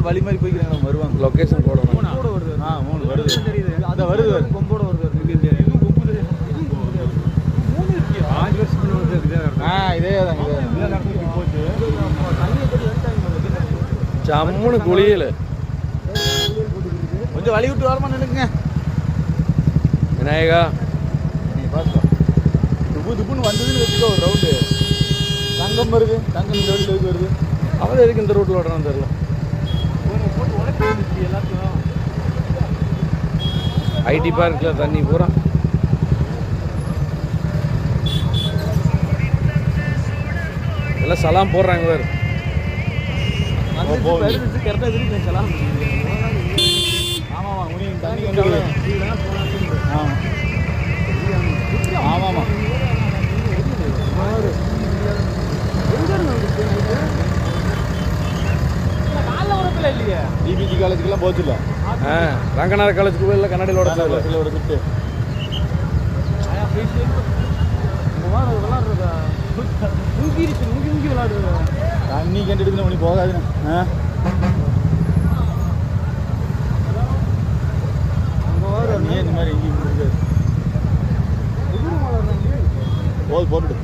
வழி மாதிரி போய்க்கிறாங்க வருவாங்க. லொகேஷன் போடணும். 3 வருது. 3 வருது. அத வருது கொம்போட வருது. இதுவும் கொம்பு தெரியும். 3 இருக்கு. 5 வருஷத்துக்கு முன்னாடி இதே தான். இதே நடந்து போச்சு. தண்ணியை கட்டி வந்துட்டாங்க. ஜம்முன்னு குளியல. கொஞ்சம் வழி விட்டு வரமா நின்னுங்க. விநாயகா நீ பாத்து. துப்புன்னு வந்ததுன்னு வெச்சுக்கோ ஒரு ரவுண்டு. தங்கம் வருது. தங்கம் இந்த வழியில எதுக்கு வருது? அவன் எதுக்கு இந்த ரூட்ல ஓடுறான்னு தெரியல. போட்டு உடைச்சு எல்லாத்தையும். ஐடி பார்க்ல தண்ணி பூரா. எல்லாம் சலாம் போடுறாங்க வேறு. வந்து கரெக்டாக இருக்கு சலாம். ஆமாம் உனி தண்ணி வந்து ஆமாம் இல்லையா டிபிஜி காலேஜுக்கெல்லாம் போச்சுல்ல. ரங்கநாத காலேஜுக்கு போய் இல்லை கண்ணாடியில் ஓடல ஒரு கிட்டு விளாடுறதா முங்கி விளாடுறதா தண்ணி கண்டுடுதுன்னு உனி போகாதுண்ணா. நீ இந்த மாதிரி இங்கே போது போட்டுடு.